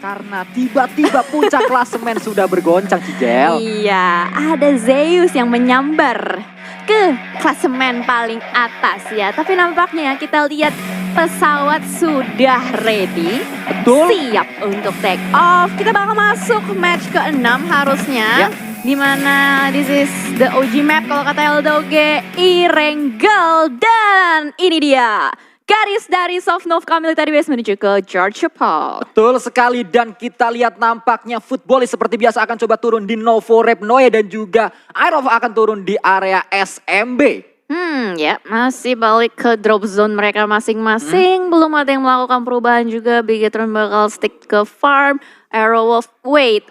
karena tiba-tiba puncak klasemen sudah bergoncang, Cijel. Iya, ada Zeus yang menyambar ke klasemen paling atas ya. Tapi nampaknya kita lihat pesawat sudah ready. Betul. Siap untuk take off. Kita bakal masuk match ke-6 harusnya. Ya. Dimana this is the OG map kalau kata LDOG, Erangel. Dan ini dia garis dari Sovnov Military Base menuju ke Georgia Paul. Betul sekali, dan kita lihat nampaknya Footballis seperti biasa akan coba turun di Novorepnoye dan juga Airov akan turun di area SMB. Ya masih balik ke drop zone mereka masing-masing. Belum ada yang melakukan perubahan juga. Bigetron bakal stick ke farm. Aerowolf, wait.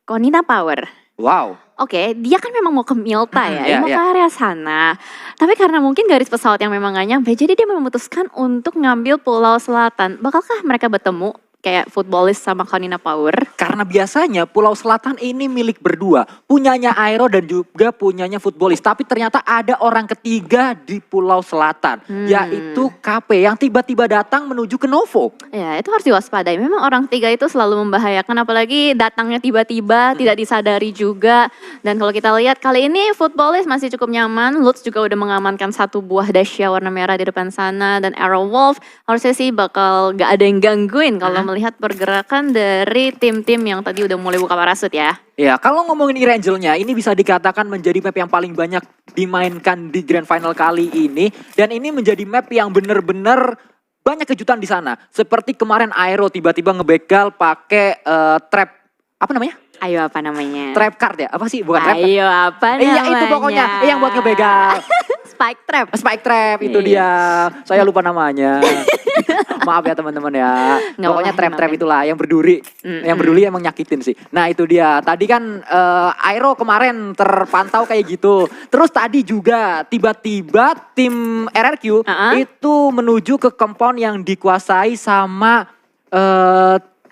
Konina Power. Wow. Oke, dia kan memang mau ke Milta ya, Iya, mau iya. ke area sana. Tapi karena mungkin garis pesawat yang memang gak nyampe, jadi dia memutuskan untuk ngambil Pulau Selatan. Bakalkah mereka bertemu kayak Footballis sama Konina Power? Karena biasanya Pulau Selatan ini milik berdua, punyanya Aero dan juga punyanya Footballis. Tapi ternyata ada orang ketiga di Pulau Selatan, yaitu KP yang tiba-tiba datang menuju ke Novo. Ya, itu harus diwaspadai. Memang orang tiga itu selalu membahayakan, apalagi datangnya tiba-tiba, tidak disadari juga. Dan kalau kita lihat kali ini Footballis masih cukup nyaman. Lutz juga udah mengamankan satu buah Dacia warna merah di depan sana. Dan Aerowolf harusnya sih bakal gak ada yang gangguin kalau melihat pergerakan dari tim-tim yang tadi udah mulai buka parasut ya. Ya, kalau ngomongin Erangelnya, ini bisa dikatakan menjadi map yang paling banyak dimainkan di Grand Final kali ini. Dan ini menjadi map yang benar-benar banyak kejutan di sana. Seperti kemarin Aero tiba-tiba ngebegal pakai trap, apa namanya? Ayo apa namanya? Trap card ya? Apa sih? Bukan trap card. Ayo apa namanya? Iya itu pokoknya, yang buat ngebegal. Spike Trap. Spike Trap itu dia. Saya lupa namanya. Maaf ya teman-teman ya. Nggak Pokoknya apa-apa, trap itulah yang berduri. Yang berduri emang nyakitin sih. Nah itu dia. Tadi kan Aero kemarin terpantau kayak gitu. Terus tadi juga tiba-tiba tim RRQ itu menuju ke compound yang dikuasai sama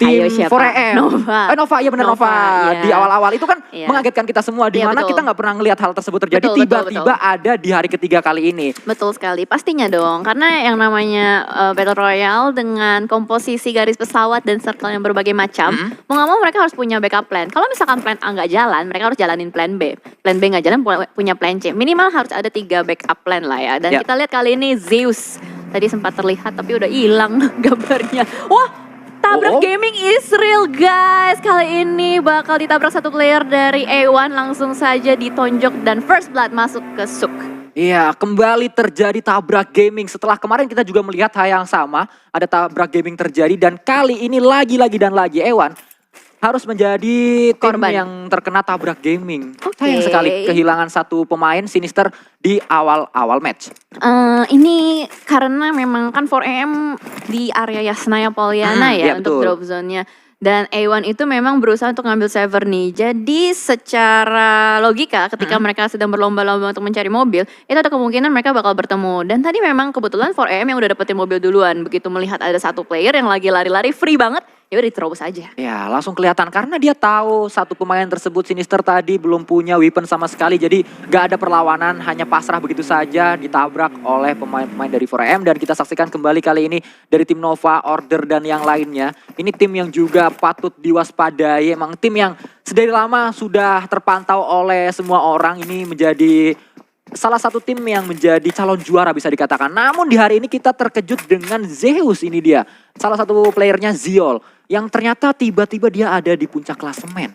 tim Ayo, siapa? 4AM. Nova. Nova, iya benar Nova. Iya. Di awal-awal itu kan Iya. mengagetkan kita semua. Di Iya, mana betul. kita nggak pernah ngelihat hal tersebut terjadi. Betul, Tiba-tiba ada di hari ketiga kali ini. Betul sekali, pastinya dong. Karena yang namanya Battle Royale dengan komposisi garis pesawat dan circle yang berbagai macam, mau gak mau mereka harus punya backup plan. Kalau misalkan plan A nggak jalan, mereka harus jalanin plan B. Plan B nggak jalan, punya plan C. Minimal harus ada 3 backup plan lah ya. Dan Ya. kita lihat kali ini Zeus. Tadi sempat terlihat tapi udah hilang gambarnya. Wah! Tabrak gaming is real guys. Kali ini bakal ditabrak satu player dari A1, langsung saja ditonjok dan first blood masuk ke Suk. Iya, kembali terjadi tabrak gaming. Setelah kemarin kita juga melihat hal yang sama, ada tabrak gaming terjadi dan kali ini lagi-lagi dan lagi Ewan harus menjadi tim Korban. yang terkena tabrak gaming. Oke. Sayang sekali kehilangan satu pemain Sinister di awal-awal match. Ini karena memang kan 4AM di area Yasnaya Polyana ya iya, untuk betul. drop zone-nya. Dan A1 itu memang berusaha untuk ngambil Sever nih. Jadi secara logika ketika mereka sedang berlomba-lomba untuk mencari mobil, itu ada kemungkinan mereka bakal bertemu. Dan tadi memang kebetulan 4AM yang udah dapetin mobil duluan. Begitu melihat ada satu player yang lagi lari-lari free banget, ya udah diterobos aja. Ya langsung kelihatan karena dia tahu satu pemain tersebut Sinister tadi belum punya weapon sama sekali. Jadi gak ada perlawanan, hanya pasrah begitu saja ditabrak oleh pemain-pemain dari 4AM. Dan kita saksikan kembali kali ini dari tim Nova, Order dan yang lainnya. Ini tim yang juga patut diwaspadai. Emang tim yang sedari lama sudah terpantau oleh semua orang. Ini menjadi salah satu tim yang menjadi calon juara bisa dikatakan. Namun di hari ini kita terkejut dengan Zeus ini dia. Salah satu playernya Ziol. Yang ternyata tiba-tiba dia ada di puncak klasemen.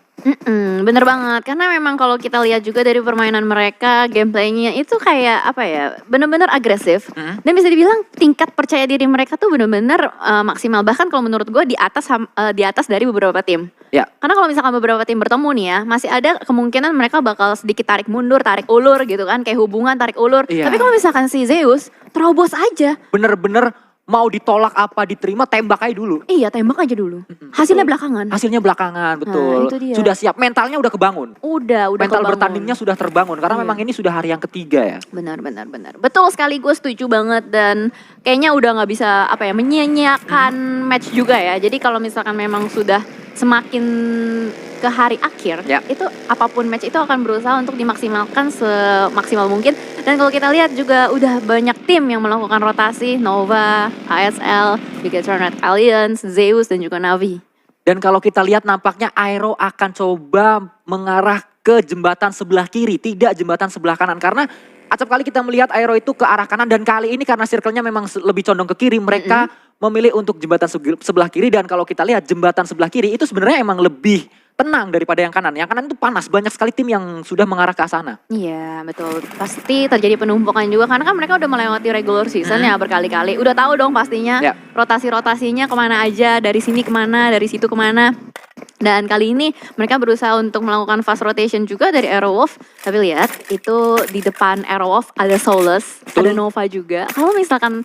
Bener banget, karena memang kalau kita lihat juga dari permainan mereka, gameplaynya itu kayak apa ya, bener-bener agresif. Dan bisa dibilang tingkat percaya diri mereka tuh bener-bener maksimal. Bahkan kalau menurut gue di atas dari beberapa tim. Ya. Karena kalau misalkan beberapa tim bertemu nih ya, masih ada kemungkinan mereka bakal sedikit tarik mundur, tarik ulur gitu kan, kayak hubungan tarik ulur. Iya. Tapi kalau misalkan si Zeus terobos aja, Bener-bener mau ditolak apa diterima tembak aja dulu. iya tembak aja dulu. Hasilnya Betul. belakangan. Hasilnya belakangan, betul. itu dia. Sudah siap, mentalnya udah kebangun. Udah Mental kebangun. bertandingnya sudah terbangun karena memang ini sudah hari yang ketiga ya. Benar. Betul sekali, gue setuju banget dan kayaknya udah nggak bisa apa ya menyanyiakan match juga ya. Jadi kalau misalkan memang sudah semakin ke hari akhir, Ya. itu apapun match itu akan berusaha untuk dimaksimalkan semaksimal mungkin. Dan kalau kita lihat juga udah banyak tim yang melakukan rotasi, Nova, ASL, Bigetron Red Alliance, Zeus dan juga Navi. Dan kalau kita lihat nampaknya Aero akan coba mengarah ke jembatan sebelah kiri, tidak jembatan sebelah kanan. Karena acap kali kita melihat Aero itu ke arah kanan dan kali ini karena circle-nya memang lebih condong ke kiri, mereka memilih untuk jembatan sebelah kiri. Dan kalau kita lihat jembatan sebelah kiri itu sebenarnya emang lebih tenang daripada yang kanan. Yang kanan itu panas, banyak sekali tim yang sudah mengarah ke sana. Iya betul, pasti terjadi penumpukan juga karena kan mereka udah melewati regular season ya berkali-kali. Udah tahu dong pastinya Ya. rotasi-rotasinya kemana aja, dari sini kemana, dari situ kemana. Dan kali ini mereka berusaha untuk melakukan fast rotation juga dari Aerowolf. Tapi lihat, itu di depan Aerowolf ada Solus, ada Nova juga. Kalau misalkan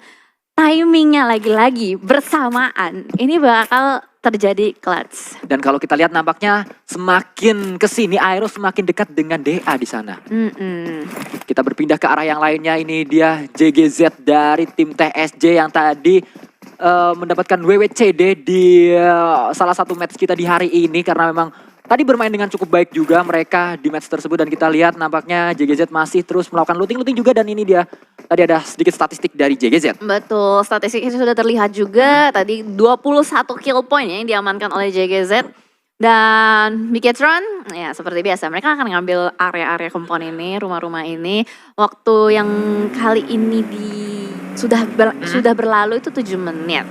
timingnya lagi-lagi bersamaan, ini bakal terjadi clutch. Dan kalau kita lihat nampaknya semakin kesini Aero semakin dekat dengan DA di sana. Kita berpindah ke arah yang lainnya, ini dia JGZ dari tim TSJ yang tadi mendapatkan WWCD di salah satu match kita di hari ini karena memang tadi bermain dengan cukup baik juga mereka di match tersebut. Dan kita lihat nampaknya JGZ masih terus melakukan looting juga dan ini dia tadi ada sedikit statistik dari JGZ. Betul, statistiknya sudah terlihat juga. Tadi 21 kill point yang diamankan oleh JGZ. Dan Bigetron, ya seperti biasa, mereka akan ngambil area-area kompon ini, rumah-rumah ini. Waktu yang kali ini sudah berlalu itu 7 menit.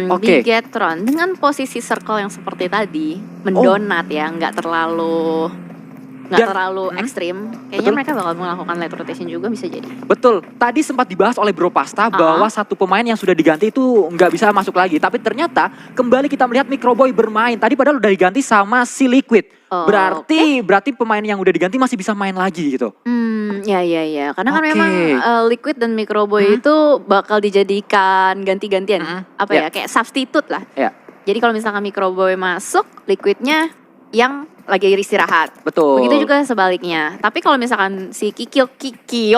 Oke. Bigetron dengan posisi circle yang seperti tadi, mendonat ya, nggak terlalu ekstrim. Kayaknya Betul. mereka bakal melakukan late rotation juga bisa jadi. Betul, tadi sempat dibahas oleh Bro Pasta bahwa satu pemain yang sudah diganti itu nggak bisa masuk lagi. Tapi ternyata kembali kita melihat Microboy bermain. Tadi padahal udah diganti sama si Liquid. Oh, berarti pemain yang udah diganti masih bisa main lagi gitu. Ya. Karena kan Oke. memang Liquid dan Microboy itu bakal dijadikan ganti-gantian. Kayak substitute lah. Ya, Jadi kalau misalkan Microboy masuk, Liquidnya yang lagi istirahat. betul. Begitu juga sebaliknya. Tapi kalau misalkan si Kikyo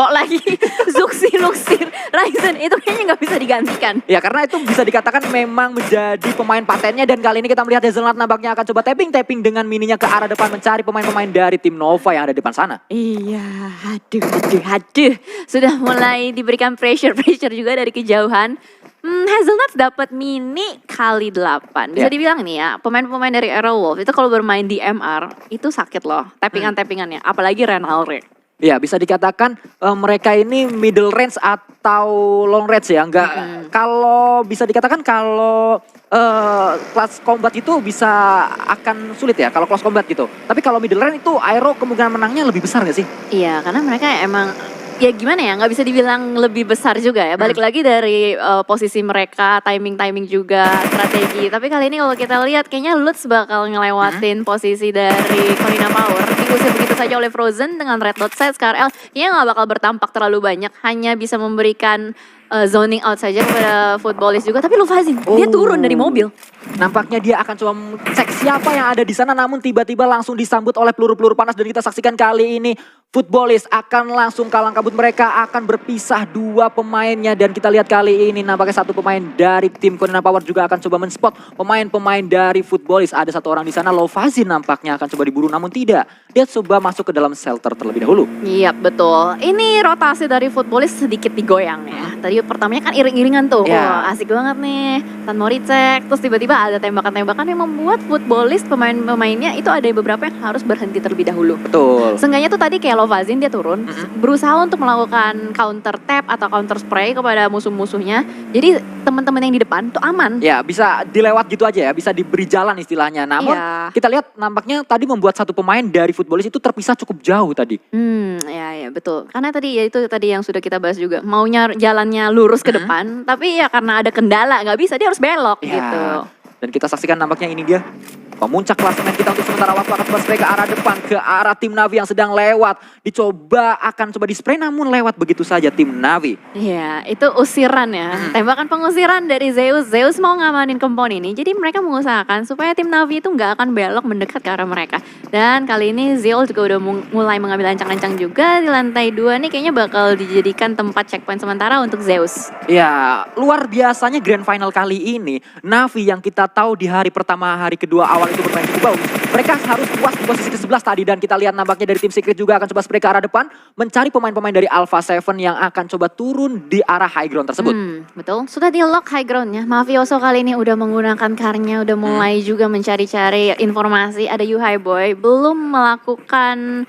lagi, Zuxi, Luxir, Ryzen itu kayaknya nggak bisa digantikan. Ya karena itu bisa dikatakan memang menjadi pemain patennya. Dan kali ini kita melihat Hazelnut nampaknya akan coba tapping dengan mininya ke arah depan mencari pemain-pemain dari tim Nova yang ada di depan sana. Iya, aduh. Sudah mulai diberikan pressure juga dari kejauhan. Hazelnuts dapat mini kali 8. Bisa Ya. dibilang nih ya, pemain-pemain dari Aerowolf itu kalau bermain di MR itu sakit loh, tappingan-tappingannya. Apalagi Renalre. Ya bisa dikatakan mereka ini middle range atau long range ya. Kalau bisa dikatakan kalau kelas combat itu bisa akan sulit ya kalau close combat gitu. Tapi kalau middle range itu Aero kemungkinan menangnya lebih besar gak sih? Iya, karena mereka emang ya gimana ya, nggak bisa dibilang lebih besar juga ya. Balik lagi dari posisi mereka, timing juga, strategi. Tapi kali ini kalau kita lihat kayaknya Lutz bakal ngelewatin posisi dari Corina Power. Diusir begitu saja oleh Frozen dengan red dot set. KRL kayaknya nggak bakal bertampak terlalu banyak. Hanya bisa memberikan zoning out saja kepada Footballist juga. Tapi Lufazin, dia turun dari mobil. Nampaknya dia akan coba cek siapa yang ada di sana, namun tiba-tiba langsung disambut oleh peluru-peluru panas. Dan kita saksikan kali ini Footballist akan langsung kalang kabut, mereka akan berpisah dua pemainnya. Dan kita lihat kali ini nampaknya satu pemain dari tim Corina Power juga akan coba men-spot pemain-pemain dari Footballist. Ada satu orang di sana, Lovazin nampaknya akan coba diburu, namun tidak. Dia coba masuk ke dalam shelter terlebih dahulu. Iya betul. Ini rotasi dari Footballist sedikit digoyang ya. Tadi pertamanya kan iring-iringan tuh. Ya. Wah, asik banget nih. San Moricek. Terus tiba-tiba ada tembakan-tembakan yang membuat Footballist pemain-pemainnya itu ada beberapa yang harus berhenti terlebih dahulu. Betul. Seenggaknya tuh tadi kayak Lovazin dia turun, berusaha untuk melakukan counter tap atau counter spray kepada musuh-musuhnya. Jadi teman-teman yang di depan tuh aman. Ya bisa dilewat gitu aja ya, bisa diberi jalan istilahnya. Namun Iya. kita lihat nampaknya tadi membuat satu pemain dari Footballist itu terpisah cukup jauh tadi. Ya betul. Karena tadi ya itu tadi yang sudah kita bahas juga. Maunya jalannya lurus ke depan, tapi ya karena ada kendala nggak bisa, dia harus belok Ya. gitu. Dan kita saksikan nampaknya ini dia pemuncak klasemen kita untuk sementara waktu akan coba spray ke arah depan, ke arah tim Navi yang sedang lewat. Dicoba akan coba di spray namun lewat begitu saja tim Navi. Iya, itu usiran ya. Tembakan pengusiran dari Zeus. Zeus mau ngamanin kompon ini. Jadi mereka mengusahakan supaya tim Navi itu nggak akan belok mendekat ke arah mereka. Dan kali ini Zeus juga udah mulai mengambil ancang-ancang juga di lantai 2 nih. Kayaknya bakal dijadikan tempat checkpoint sementara untuk Zeus. Ya luar biasanya grand final kali ini Navi yang kita tahu di hari pertama hari kedua awal awal itu bermain cukup bagus. Mereka harus puas di posisi ke-11 tadi dan kita lihat nampaknya dari tim Secret juga akan coba spray ke arah depan mencari pemain-pemain dari Alpha 7 yang akan coba turun di arah high ground tersebut. Betul, sudah di lock high groundnya. Mafioso kali ini udah menggunakan karnya, udah mulai juga mencari-cari informasi. Ada Yuhai Boy, belum melakukan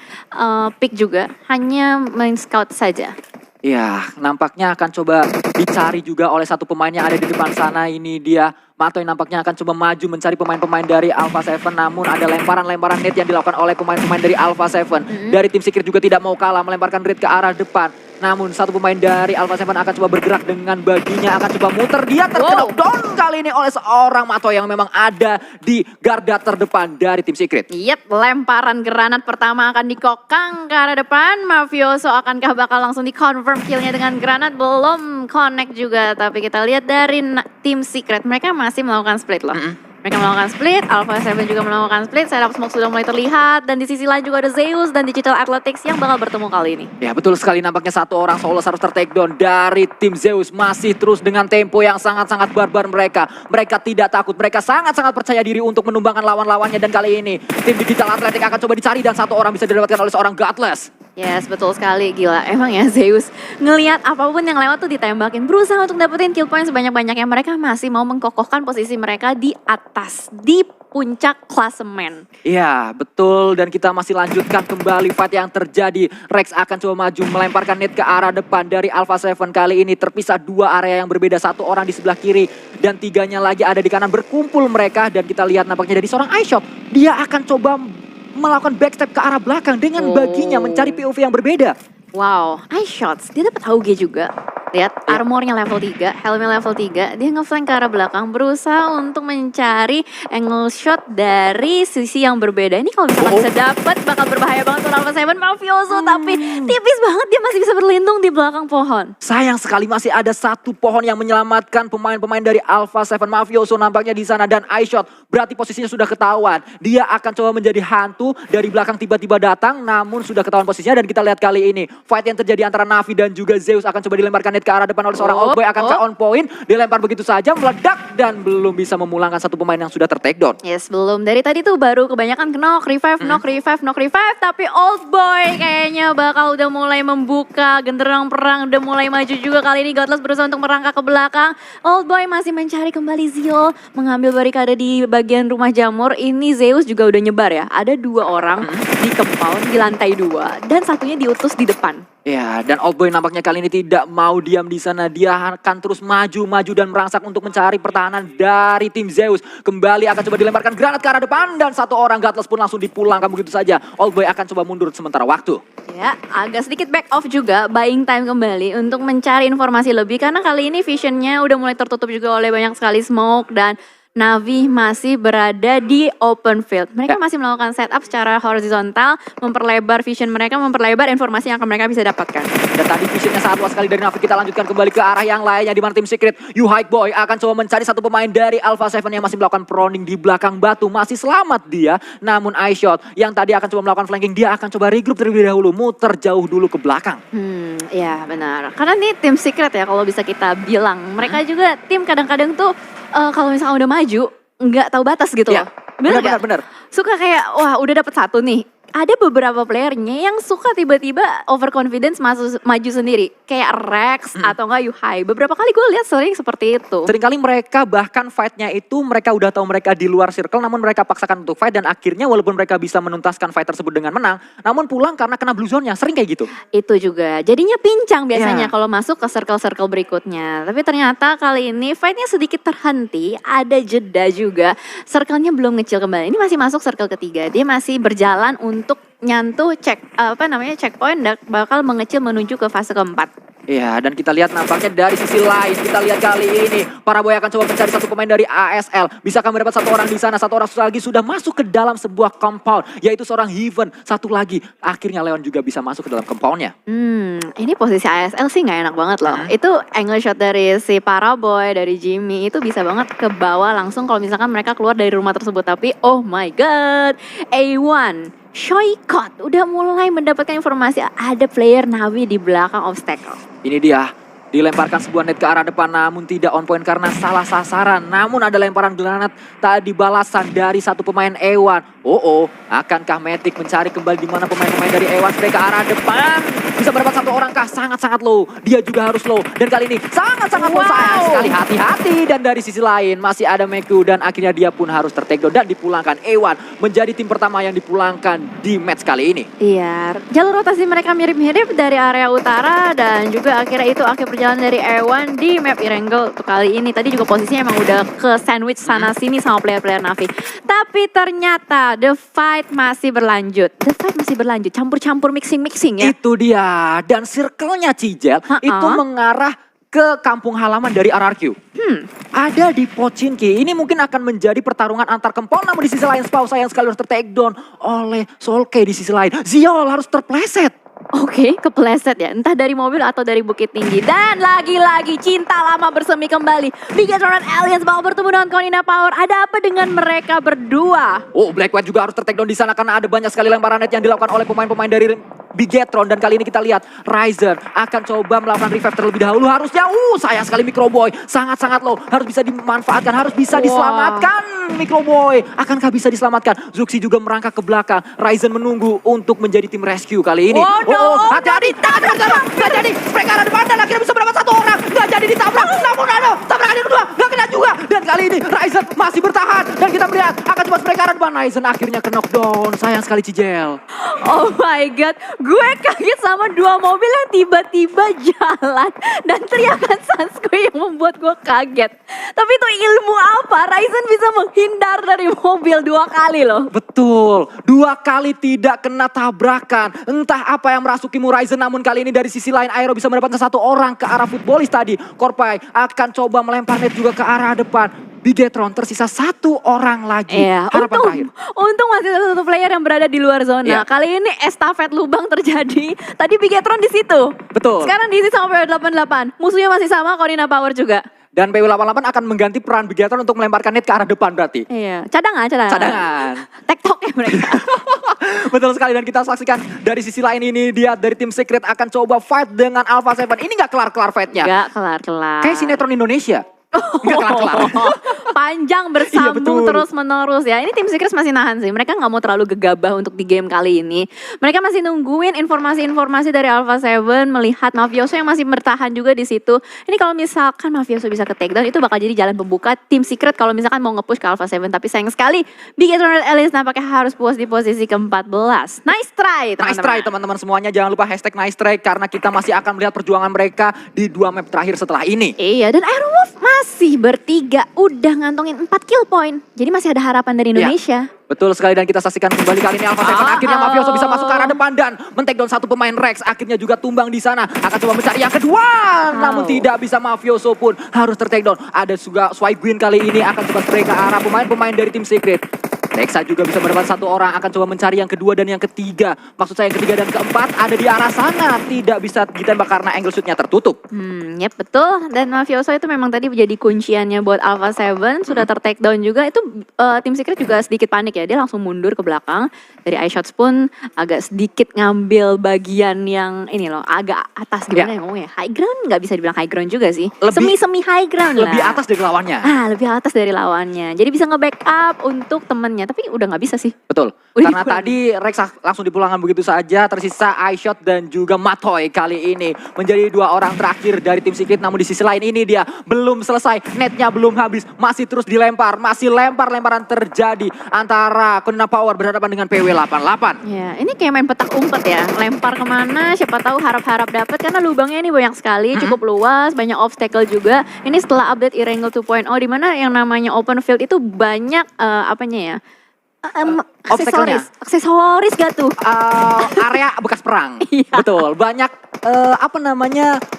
pick juga, hanya main scout saja. Ya, nampaknya akan coba dicari juga oleh satu pemain yang ada di depan sana. Ini dia Matoy nampaknya akan coba maju mencari pemain-pemain dari Alpha 7. Namun ada lemparan-lemparan net yang dilakukan oleh pemain-pemain dari Alpha 7. Dari tim Secret juga tidak mau kalah melemparkan red ke arah depan. Namun satu pemain dari Alpha 7 akan coba bergerak dengan baginya, akan coba muter, dia terkena down kali ini oleh seorang Matoy yang memang ada di garda terdepan dari tim Secret. Yep, lemparan granat pertama akan dikokang ke arah depan. Mafioso akankah bakal langsung di-confirm killnya dengan granat? Belum connect juga, tapi kita lihat dari tim Secret, mereka masih melakukan split loh. Mereka melakukan split, Alpha 7 juga melakukan split, setup smoke sudah mulai terlihat, dan di sisi lain juga ada Zeus dan Digital Athletics yang bakal bertemu kali ini. Ya betul sekali, nampaknya satu orang solo harus ter-takedown dari tim Zeus. Masih terus dengan tempo yang sangat-sangat barbar mereka. Mereka tidak takut, mereka sangat-sangat percaya diri untuk menumbangkan lawan-lawannya. Dan kali ini tim Digital Athletics akan coba dicari dan satu orang bisa didapatkan oleh seorang Godless. Yes, betul sekali. Gila, emang ya Zeus ngelihat apapun yang lewat tuh ditembakin. Berusaha untuk dapetin kill point sebanyak-banyaknya. Mereka masih mau mengkokohkan posisi mereka di atas, di puncak klasemen. Iya, betul. Dan kita masih lanjutkan kembali fight yang terjadi. Rex akan coba maju melemparkan net ke arah depan dari Alpha 7. Kali ini terpisah dua area yang berbeda. Satu orang di sebelah kiri dan tiganya lagi ada di kanan. Berkumpul mereka dan kita lihat nampaknya dari seorang iShot. Dia akan coba melakukan backstep ke arah belakang dengan baginya mencari POV yang berbeda. Wow, iShots, dia dapat AUG juga. Lihat, armornya level 3, helmnya level 3. Dia ngeflank ke arah belakang, berusaha untuk mencari angle shot dari sisi yang berbeda. Ini kalau misalkan bisa dapat, bakal berbahaya banget untuk Alpha 7 Mafioso. Tapi tipis banget, dia masih bisa berlindung di belakang pohon. Sayang sekali masih ada satu pohon yang menyelamatkan pemain-pemain dari Alpha 7 Mafioso nampaknya di sana. Dan iShot berarti posisinya sudah ketahuan. Dia akan coba menjadi hantu, dari belakang tiba-tiba datang, namun sudah ketahuan posisinya. Dan kita lihat kali ini, fight yang terjadi antara Navi dan juga Zeus akan coba dilemparkan ke arah depan oleh seorang Oldboy. Akankah on point, dilempar begitu saja, meledak dan belum bisa memulangkan satu pemain yang sudah ter-takedown. Yes, belum. Dari tadi tuh baru kebanyakan knock, revive, knock, revive, knock, revive. Tapi Oldboy kayaknya bakal udah mulai membuka genderang perang, udah mulai maju juga. Kali ini Godless berusaha untuk merangkak ke belakang. Oldboy masih mencari kembali Zio, mengambil barikade di bagian rumah jamur. Ini Zeus juga udah nyebar ya. Ada dua orang di compound di lantai 2 dan satunya diutus di depan. Ya, dan Oldboy nampaknya kali ini tidak mau diam di sana. Dia akan terus maju dan merangsak untuk mencari pertahanan dari tim Zeus. Kembali akan coba dilemparkan granat ke arah depan dan satu orang Godless pun langsung dipulangkan begitu saja. Oldboy akan coba mundur sementara waktu. Ya, agak sedikit back off juga, buying time kembali untuk mencari informasi lebih. Karena kali ini visionnya udah mulai tertutup juga oleh banyak sekali smoke dan Navi masih berada di open field. Mereka masih melakukan setup secara horizontal, memperlebar vision mereka, memperlebar informasi yang akan mereka bisa dapatkan. Dan tadi visionnya sangat luas sekali dari Navi. Kita lanjutkan kembali ke arah yang lainnya di mana tim Secret Yuhai Boy akan coba mencari satu pemain dari Alpha 7 yang masih melakukan proning di belakang batu. Masih selamat dia, namun iShot yang tadi akan coba melakukan flanking, dia akan coba regroup terlebih dahulu, muter jauh dulu ke belakang. Ya benar. Karena ini tim Secret ya kalau bisa kita bilang. Mereka juga tim kadang-kadang tuh kalau misalnya udah maju, nggak tahu batas gitu loh. Benar. Suka kayak, wah udah dapet satu nih. Ada beberapa playernya yang suka tiba-tiba overconfidence maju sendiri. Kayak Rex atau enggak Yuhai. Beberapa kali gue lihat sering seperti itu. Seringkali mereka bahkan fightnya itu mereka udah tahu mereka di luar circle, namun mereka paksakan untuk fight dan akhirnya walaupun mereka bisa menuntaskan fight tersebut dengan menang, namun pulang karena kena blue zone-nya. Sering kayak gitu. Itu juga. Jadinya pincang biasanya kalau masuk ke circle-circle berikutnya. Tapi ternyata kali ini fightnya sedikit terhenti. Ada jeda juga. Circle-nya belum ngecil kembali. Ini masih masuk circle ketiga. Dia masih berjalan untuk nyantuh checkpoint dan bakal mengecil menuju ke fase keempat. Iya, dan kita lihat nampaknya dari sisi lain, kita lihat kali ini para boy akan coba mencari satu pemain dari ASL. Bisakah mendapat satu orang di sana? Satu orang lagi sudah masuk ke dalam sebuah compound, yaitu seorang Heaven. Satu lagi, akhirnya Leon juga bisa masuk ke dalam compoundnya. Ini posisi ASL sih nggak enak banget loh. Itu angle shot dari si para boy, dari Jimmy, itu bisa banget ke bawah langsung kalau misalkan mereka keluar dari rumah tersebut. Tapi oh my god, A1 Shoykot udah mulai mendapatkan informasi ada player Navi di belakang obstacle. Ini dia, Dilemparkan sebuah net ke arah depan namun tidak on point karena salah sasaran. Namun ada lemparan granat tadi balasan dari satu pemain Ewan. Akankah Matic mencari kembali di mana pemain-pemain dari Ewan ke arah depan? Bisa berdapat satu orang kah? Sangat-sangat low. Dia juga harus low. Dan kali ini sangat-sangat low. Sayang sekali, hati-hati. Dan dari sisi lain masih ada Meku dan akhirnya dia pun harus tertakedown dan dipulangkan. Ewan menjadi tim pertama yang dipulangkan di match kali ini. Iya, jalur rotasi mereka mirip-mirip dari area utara dan juga akhirnya itu akhir perjalanan dari Ewan di map Erangel untuk kali ini. Tadi juga posisinya emang udah ke sandwich sana sini sama player-player Navi. Tapi ternyata the fight masih berlanjut. Campur-campur mixing-mixing ya. Itu dia. Dan circle-nya Cijel itu mengarah ke kampung halaman dari RRQ. Ada di Pochinki. Ini mungkin akan menjadi pertarungan antar kempon. Namun di sisi lain Spaw sayang sekali harus tertakedown oleh Solke di sisi lain. Ziol harus terpleset. Oke, kepleset ya. Entah dari mobil atau dari Bukit Tinggi. Dan lagi-lagi cinta lama bersemi kembali. Bigetron dan Aliens mau bertemu dengan Konina Power. Ada apa dengan mereka berdua? Black White juga harus tertakedown di sana karena ada banyak sekali lemparan net yang dilakukan oleh pemain-pemain dari Bigetron. Dan kali ini kita lihat Ryzen akan coba melakukan revive terlebih dahulu. Harusnya sayang sekali Microboy. Sangat-sangat low. Harus bisa dimanfaatkan. Harus bisa diselamatkan Microboy. Akankah bisa diselamatkan? Zuxi juga merangkak ke belakang. Ryzen menunggu untuk menjadi tim rescue kali ini. Hati-hati. Nggak jadi. Mereka ada depan dan akhirnya bisa mendapat satu orang. Nggak jadi ditabrak. Namun ada tabrakan yang kedua. Nggak kena juga. Dan kali ini Ryzen masih bertahan. Dan kita melihat akan coba mereka ada depan. Ryzen akhirnya ke knockdown. Sayang sekali Cijel. Oh my god, gue kaget sama dua mobil yang tiba-tiba jalan dan teriakan Sanskui yang membuat gue kaget. Tapi itu ilmu apa? Ryzen bisa menghindar dari mobil 2 kali loh. Betul, 2 kali tidak kena tabrakan. Entah apa yang merasukimu Ryzen, namun kali ini dari sisi lain Aero bisa mendapatkan satu orang ke arah futbolis tadi. Korpai akan coba melempar net juga ke arah depan. Bigetron tersisa 1 orang lagi. Iya, Harapan terakhir. untung masih ada satu player yang berada di luar zona. Iya. Kali ini estafet lubang terjadi. Tadi Bigetron di situ. Betul. Sekarang diisi sama PW88. Musuhnya masih sama, Konina Power juga. Dan PW88 akan mengganti peran Bigetron untuk melemparkan net ke arah depan berarti. Iya, cadangan. Cadangan. TikTok ya mereka. Betul sekali dan kita saksikan dari sisi lain ini dia dari tim Secret akan coba fight dengan Alpha 7. Ini gak kelar-kelar fightnya. Gak kelar-kelar. Kayak sinetron Indonesia. Nggak kelar-kelar. Panjang Iya, bersambung betul. terus menerus ya. Ini tim Secret masih nahan sih. Mereka nggak mau terlalu gegabah untuk di game kali ini. Mereka masih nungguin informasi-informasi dari Alpha 7, melihat Mafioso yang masih bertahan juga di situ. Ini kalau misalkan Mafioso bisa ke takedown itu bakal jadi jalan pembuka tim Secret kalau misalkan mau nge-push ke Alpha 7. Tapi sayang sekali Bigetron dan Alice nampaknya harus puas di posisi ke-14. Nice try teman-teman. Nice try teman-teman semuanya. Jangan lupa hashtag nice try karena kita masih akan melihat perjuangan mereka di 2 map terakhir setelah ini. Iya, dan Aerowolf masih bertiga udah ngantongin 4 kill point. Jadi masih ada harapan dari Indonesia. Betul sekali dan kita saksikan kembali kali ini Alpha 7 akhirnya Mafioso bisa masuk ke arah depan dan men-takedown 1 pemain Rex. Akhirnya juga tumbang di sana. Akan coba mencari yang kedua. Namun tidak bisa, Mafioso pun harus ter-takedown. Ada juga Swigwin kali ini akan coba spray ke arah pemain-pemain dari tim Secret. Rexa juga bisa mendapat 1 orang, akan coba mencari yang kedua dan yang ketiga. Maksud saya yang ketiga dan keempat ada di arah sana. Tidak bisa ditembak karena angle shootnya tertutup. Yep, betul. Dan Mafioso itu memang tadi menjadi kunciannya buat Alpha 7. Sudah ter-takedown juga. Itu tim Secret juga sedikit panik ya. Dia langsung mundur ke belakang. Dari iShots pun agak sedikit ngambil bagian yang ini loh. Agak atas gimana ya ngomongnya. High ground nggak bisa dibilang high ground juga sih. Semi-semi high ground lah. Lebih atas dari lawannya. Lebih atas dari lawannya. Jadi bisa nge-backup untuk temennya. Tapi udah nggak bisa sih. Betul. Karena tadi Rex langsung dipulangkan begitu saja. Tersisa iShot dan juga Matoy kali ini. Menjadi 2 orang terakhir dari tim Secret. Namun di sisi lain ini dia belum selesai. Netnya belum habis. Masih terus dilempar. Masih lempar-lemparan terjadi. Antara Konina Power berhadapan dengan PW88. Ya, ini kayak main petak umpet ya. Lempar kemana, siapa tahu harap-harap dapat. Karena lubangnya ini banyak sekali, cukup luas, banyak obstacle juga. Ini setelah update Erangel 2.0 di mana yang namanya open field itu banyak apanya ya? Aksesoris gak tuh? Area bekas perang. Iya. Betul. Banyak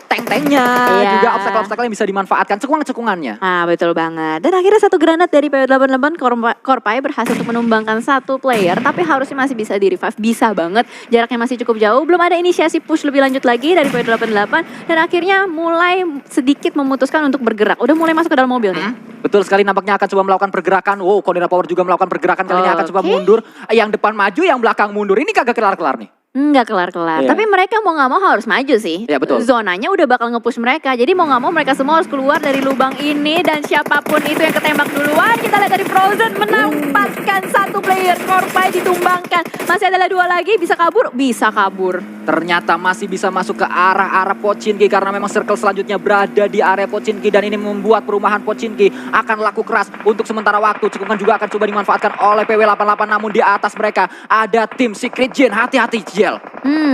tank-tanknya. Iya. Juga obstacle-obstacle yang bisa dimanfaatkan. Cekungan-cekungannya. Betul banget. Dan akhirnya 1 granat dari PW88 Korpai berhasil untuk menumbangkan 1 player. Tapi harusnya masih bisa di revive. Bisa banget. Jaraknya masih cukup jauh. Belum ada inisiasi push lebih lanjut lagi dari PW88. Dan akhirnya mulai sedikit memutuskan untuk bergerak. Udah mulai masuk ke dalam mobil nih. Betul sekali, nampaknya akan coba melakukan pergerakan. Konina Power juga melakukan pergerakan. Kali ini akan coba mundur. Yang depan maju, yang belakang mundur. Ini kagak kelar-kelar nih. Nggak kelar-kelar. Iya. Tapi mereka mau nggak mau harus maju sih. Iya, betul. Zonanya udah bakal nge-push mereka. Jadi mau nggak mau mereka semua harus keluar dari lubang ini. Dan siapapun itu yang ketembak duluan. Kita lihat dari Frozen menempatkan satu player. Korpai ditumbangkan. Masih adalah 2 lagi. Bisa kabur? Bisa kabur. Ternyata masih bisa masuk ke arah Pochinki karena memang circle selanjutnya berada di area Pochinki dan ini membuat perumahan Pochinki akan laku keras untuk sementara waktu. Cekungan juga akan coba dimanfaatkan oleh PW88 namun di atas mereka ada tim Secret Jin. Hati-hati Jel.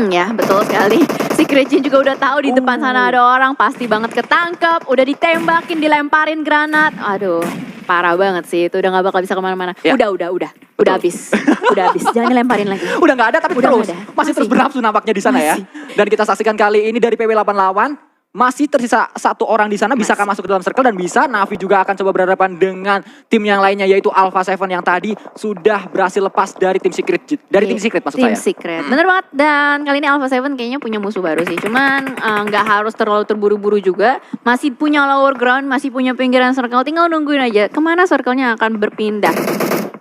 Ya betul sekali. Secret Jin juga udah tahu di depan sana ada orang. Pasti banget ketangkep. Udah ditembakin, dilemparin granat. Aduh, parah banget sih. Itu udah gak bakal bisa kemana-mana. Ya. Udah habis. Udah habis. Jangan dilemparin lagi. Udah nggak ada tapi Udah terus. nggak ada. Masih terus bernafsu nampaknya di sana ya. Dan kita saksikan kali ini dari PW8 lawan. Masih tersisa 1 orang di sana, bisakah masuk ke dalam circle dan bisa. Navi juga akan coba berhadapan dengan tim yang lainnya yaitu Alpha 7 yang tadi sudah berhasil lepas dari tim Secret. Dari tim Secret maksud Tim saya. Secret. Bener banget. Dan kali ini Alpha 7 kayaknya punya musuh baru sih. Cuman nggak harus terlalu terburu-buru juga. Masih punya lower ground, masih punya pinggiran circle. Tinggal nungguin aja kemana circle-nya akan berpindah.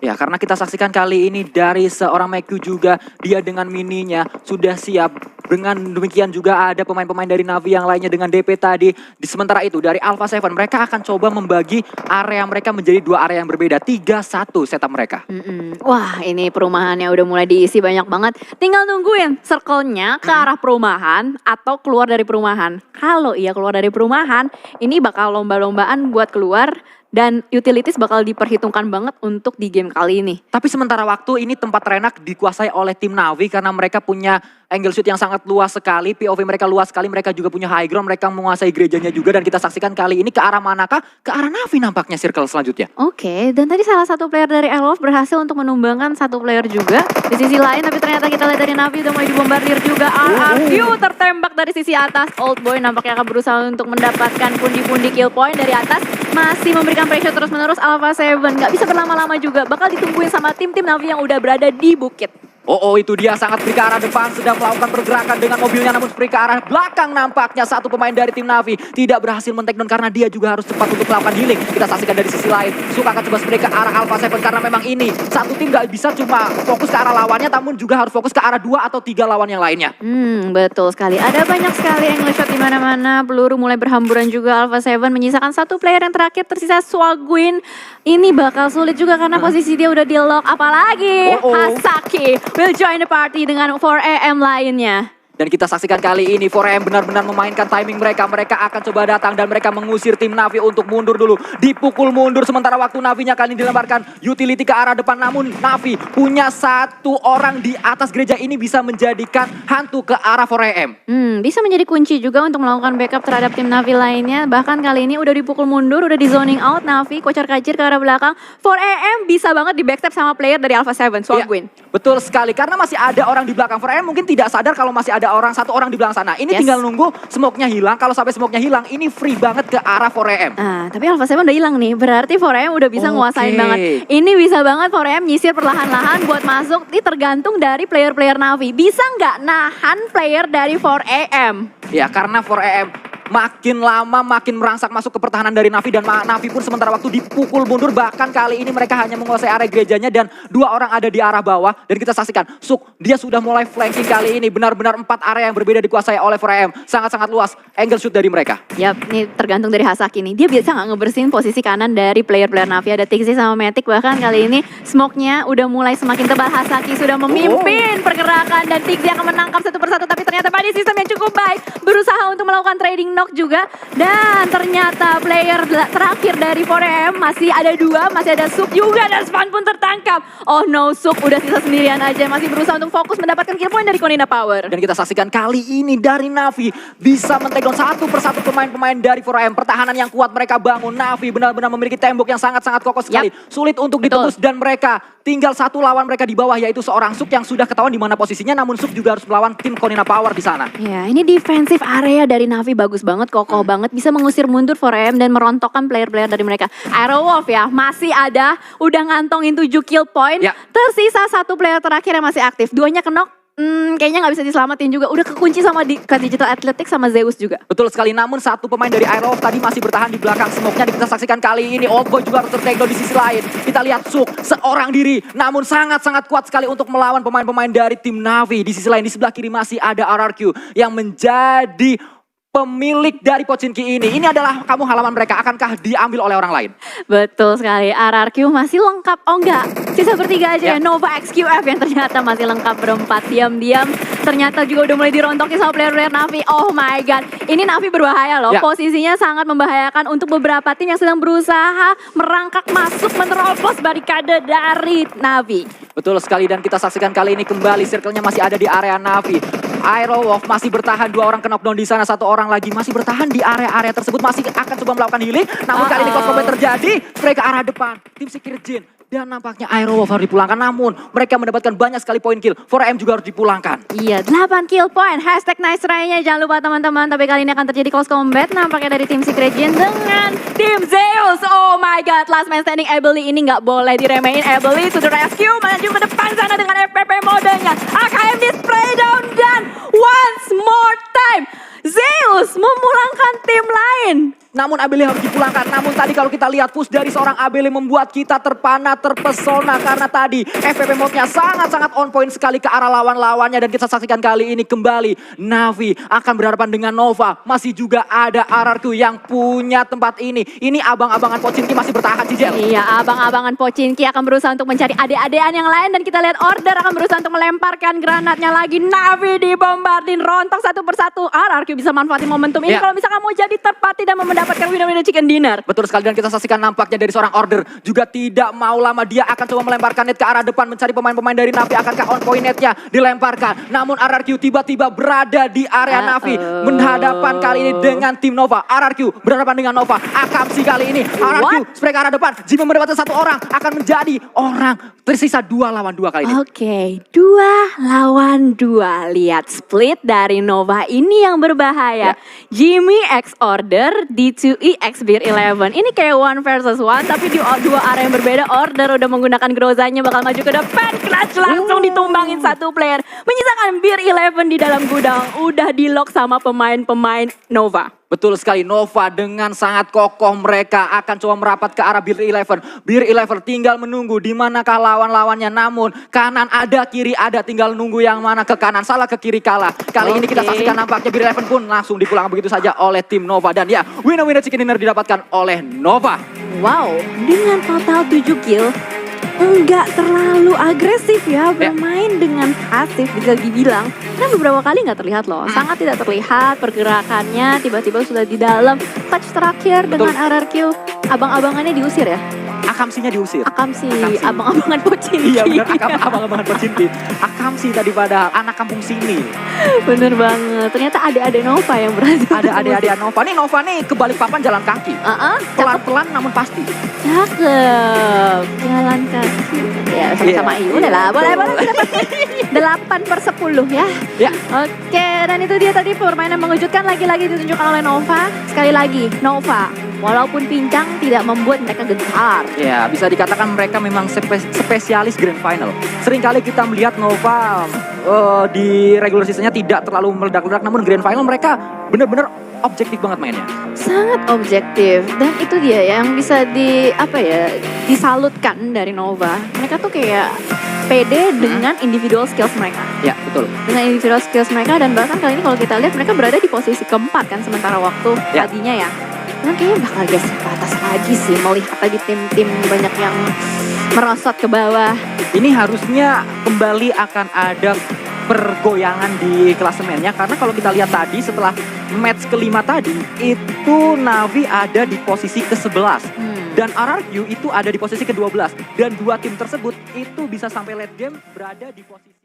Ya karena kita saksikan kali ini dari seorang Meku juga dia dengan mininya sudah siap. Dengan demikian juga ada pemain-pemain dari Navi yang lainnya dengan DP tadi. Di sementara itu dari Alpha 7 mereka akan coba membagi area mereka menjadi 2 area yang berbeda. 3-1 setup mereka. Wah ini perumahannya udah mulai diisi banyak banget. Tinggal nungguin circle-nya ke arah perumahan atau keluar dari perumahan. Kalau ia keluar dari perumahan, ini bakal lomba-lombaan buat keluar. Dan utilities bakal diperhitungkan banget untuk di game kali ini. Tapi sementara waktu ini tempat Renak dikuasai oleh tim Navi karena mereka punya angle shoot yang sangat luas sekali. POV mereka luas sekali, mereka juga punya high ground, mereka menguasai gerejanya juga. Dan kita saksikan kali ini ke arah manakah? Ke arah Navi nampaknya circle selanjutnya. Oke, dan tadi salah satu player dari Airwolf berhasil untuk menumbangkan 1 player juga. Di sisi lain, tapi ternyata kita lihat dari Navi udah mulai dibombardir juga. RRQ tertembak dari sisi atas. Old Boy nampaknya akan berusaha untuk mendapatkan pundi-pundi kill point dari atas. Masih memberikan pressure terus-menerus Alpha 7. Gak bisa berlama-lama juga, bakal ditungguin sama tim-tim Navi yang udah berada di bukit. Oh itu dia sangat pergi ke arah depan, sedang melakukan pergerakan dengan mobilnya namun pergi ke arah belakang nampaknya satu pemain dari tim Navi tidak berhasil men-take down karena dia juga harus cepat untuk melakukan healing. Kita saksikan dari sisi lain, Suka akan coba spray ke arah Alpha 7 karena memang ini satu tim gak bisa cuma fokus ke arah lawannya namun juga harus fokus ke arah 2 atau 3 lawan yang lainnya. Betul sekali. Ada banyak sekali angle shot di mana-mana. Peluru mulai berhamburan juga. Alpha 7 menyisakan 1 player yang terakhir tersisa Swagwin. Ini bakal sulit juga karena posisi dia udah di lock. Apalagi Hasaki will join the party dengan 4AM lainnya. Dan kita saksikan kali ini 4AM benar-benar memainkan timing mereka. Mereka akan coba datang dan mereka mengusir tim Navi untuk mundur dulu. Dipukul mundur sementara waktu Navinya kali ini dilemparkan utility ke arah depan. Namun Navi punya 1 orang di atas gereja ini bisa menjadikan hantu ke arah 4AM. Bisa menjadi kunci juga untuk melakukan backup terhadap tim Navi lainnya. Bahkan kali ini udah dipukul mundur, udah di zoning out. Navi kocar-kacir ke arah belakang. 4AM bisa banget di backstab sama player dari Alpha 7, Swagwin. Ya, betul sekali, karena masih ada orang di belakang. 4AM mungkin tidak sadar kalau masih ada satu orang di belakang sana. Ini tinggal nunggu smoke-nya hilang. Kalau sampai smoke-nya hilang, ini free banget ke arah 4AM. Tapi Alpha 7 udah hilang nih. Berarti 4AM udah bisa nguasain banget. Ini bisa banget 4AM nyisir perlahan-lahan buat masuk. Ini tergantung dari player-player Navi. Bisa nggak nahan player dari 4AM? Ya, karena 4AM makin lama makin merangsak masuk ke pertahanan dari Navi dan Navi pun sementara waktu dipukul mundur. Bahkan kali ini mereka hanya menguasai area gerejanya dan 2 orang ada di arah bawah. Dan kita saksikan Suk, dia sudah mulai flanking kali ini. Benar-benar 4 area yang berbeda dikuasai oleh 4AM. Sangat-sangat luas angle shoot dari mereka. Yap, ini tergantung dari Hasaki nih. Dia biasa nggak ngebersihin posisi kanan dari player-player Navi. Ada Tixi sama Matic. Bahkan kali ini smoke-nya udah mulai semakin tebal. Hasaki sudah memimpin pergerakan dan Tixi akan menangkap satu persatu. Tapi ternyata body system yang cukup baik. Berusaha untuk melakukan trading knock juga. Dan ternyata player terakhir dari 4AM masih ada 2. Masih ada Suk juga dan Span pun tertangkap. Oh no, Suk udah sisa sendirian aja. Masih berusaha untuk fokus mendapatkan kill point dari Konina Power. Dan kita saksikan kali ini dari Navi bisa men-take down satu persatu pemain-pemain dari 4AM. Pertahanan yang kuat mereka bangun. Navi benar-benar memiliki tembok yang sangat-sangat kokoh sekali. Sulit untuk ditembus dan mereka tinggal 1 lawan mereka di bawah yaitu seorang Suk yang sudah ketahuan di mana posisinya. Namun Suk juga harus melawan tim Konina Power di sana. Ya, ini defensive area dari Navi bagus banget, kokoh banget. Bisa mengusir mundur 4AM dan merontokkan player-player dari mereka. Aerowolf ya, masih ada. Udah ngantongin 7 kill point. Tersisa 1 player terakhir yang masih aktif. 2-nya kenok. kayaknya nggak bisa diselamatin juga. Udah kekunci sama di Digital Athletics sama Zeus juga. Betul sekali, namun satu pemain dari Aerof tadi masih bertahan di belakang smoke-nya. Kita saksikan kali ini Old Boy juga harus tertakedown di sisi lain. Kita lihat Suk seorang diri, namun sangat-sangat kuat sekali untuk melawan pemain-pemain dari tim Navi. Di sisi lain, di sebelah kiri masih ada RRQ yang menjadi pemilik dari Pochinki ini. Ini adalah kamu halaman mereka, akankah diambil oleh orang lain? Betul sekali, RRQ masih lengkap. Oh enggak, sisa bertiga aja ya. Ya. Nova XQF yang ternyata masih lengkap berempat. Diam-diam ternyata juga udah mulai dirontokin sama player-player Navi. Oh my god, ini Navi berbahaya loh. Ya. Posisinya sangat membahayakan untuk beberapa tim yang sedang berusaha merangkak masuk menerobos barikade dari Navi. Betul sekali, dan kita saksikan kali ini kembali circle-nya masih ada di area Navi. Aerowolf masih bertahan, 2 orang kena knockdown di sana, 1 orang lagi masih bertahan di area-area tersebut, masih akan coba melakukan healing. Namun kali ini close combat terjadi, mereka arah depan, tim Secret Jin. Dan nampaknya Aerowolf harus dipulangkan, namun mereka mendapatkan banyak sekali poin kill. 4M juga harus dipulangkan. Iya, 8 kill point. Hashtag nice try-nya jangan lupa teman-teman. Tapi kali ini akan terjadi close combat nampaknya dari tim Secret Jin dengan tim Zeus. Oh my god, last man standing Ebony ini nggak boleh diremehin. Ebony to the rescue, maju ke depan sana dengan FPP modenya. AKM display down dan once more time Zeus memulangkan tim lain. Namun Abele harus dipulangkan. Namun tadi kalau kita lihat push dari seorang Abele membuat kita terpana, terpesona. Karena tadi FPP mode-nya sangat-sangat on point sekali ke arah lawan-lawannya. Dan kita saksikan kali ini kembali Navi akan berhadapan dengan Nova. Masih juga ada RRQ yang punya tempat ini. Ini abang-abangan Pochinki masih bertahan, Cicel. Iya, abang-abangan Pochinki akan berusaha untuk mencari adik-adikan yang lain. Dan kita lihat Order akan berusaha untuk melemparkan granatnya lagi. Navi dibombardin, rontok satu persatu. RRQ bisa manfaatin momentum ini kalau misalkan mau jadi third party dan mendapatkan winner-winner chicken dinner. Betul sekali, dan kita saksikan nampaknya dari seorang Order juga tidak mau lama. Dia akan coba melemparkan net ke arah depan mencari pemain-pemain dari Navi. Akankah on point netnya dilemparkan? Namun RRQ tiba-tiba berada di area Navi. Menghadapan kali ini dengan tim Nova. RRQ berhadapan dengan Nova. Akamsi kali ini. RRQ spray ke arah depan. Jika mendapatkan 1 orang akan menjadi orang tersisa 2 lawan 2 kali ini. Oke, 2 lawan 2. Lihat split dari Nova ini yang berbahaya. Jimmy X Order, D2E X Beer 11. Ini kayak 1 versus 1 tapi di 2 area yang berbeda. Order udah menggunakan Grozanya bakal maju ke depan. Clutch langsung ditumbangin 1 player. Menyisakan Beer 11 di dalam gudang. Udah di lock sama pemain-pemain Nova. Betul sekali, Nova dengan sangat kokoh mereka akan coba merapat ke arah Beer 11. Beer 11 tinggal menunggu di manakah lawan-lawannya. Namun kanan ada, kiri ada, tinggal nunggu yang mana ke kanan. Salah ke kiri kalah. Kali ini kita saksikan nampaknya Beer 11 pun langsung dipulangkan begitu saja oleh tim Nova. Dan ya, winner-winner chicken dinner didapatkan oleh Nova. Wow, dengan total 7 kill. Enggak terlalu agresif ya, bermain dengan pasif bisa dibilang. Karena beberapa kali nggak terlihat loh, sangat tidak terlihat pergerakannya, tiba-tiba sudah di dalam. Clutch terakhir dengan RRQ, abang-abangannya diusir ya? Akamsinya diusir. Akamsi, abang-abangan Pochinki. Iya benar, abang-abangan Pochinki. Akamsi tadi padahal anak kampung sini. Bener banget, ternyata adik-adik Nova yang berhasil. Ada adik-adik Nova nih ke Balikpapan jalan kaki. Pelan-pelan namun pasti. Cakep, jalan kaki. Ya sama-sama iya. Udah lah, boleh 8/10 ya. Ya. Oke, dan itu dia tadi permainan mengejutkan lagi-lagi ditunjukkan oleh Nova. Sekali lagi, Nova walaupun pincang tidak membuat mereka gentar. Ya, bisa dikatakan mereka memang spesialis Grand Final. Seringkali kita melihat Nova di regular seasonnya tidak terlalu meledak-ledak, namun Grand Final mereka benar-benar objektif banget mainnya. Sangat objektif, dan itu dia yang bisa disalutkan dari Nova. Mereka tuh kayak pede dengan individual skills mereka. Ya, betul. Dengan individual skills mereka, dan bahkan kali ini kalau kita lihat mereka berada di posisi keempat kan sementara waktu tadinya ya. Nah, kayaknya bakal geser ke atas lagi sih, melihat tadi tim-tim banyak yang merosot ke bawah. Ini harusnya kembali akan ada pergoyangan di klasemennya, karena kalau kita lihat tadi setelah match kelima tadi itu Navi ada di posisi ke-11 dan RRQ itu ada di posisi ke-12, dan 2 tim tersebut itu bisa sampai late game berada di posisi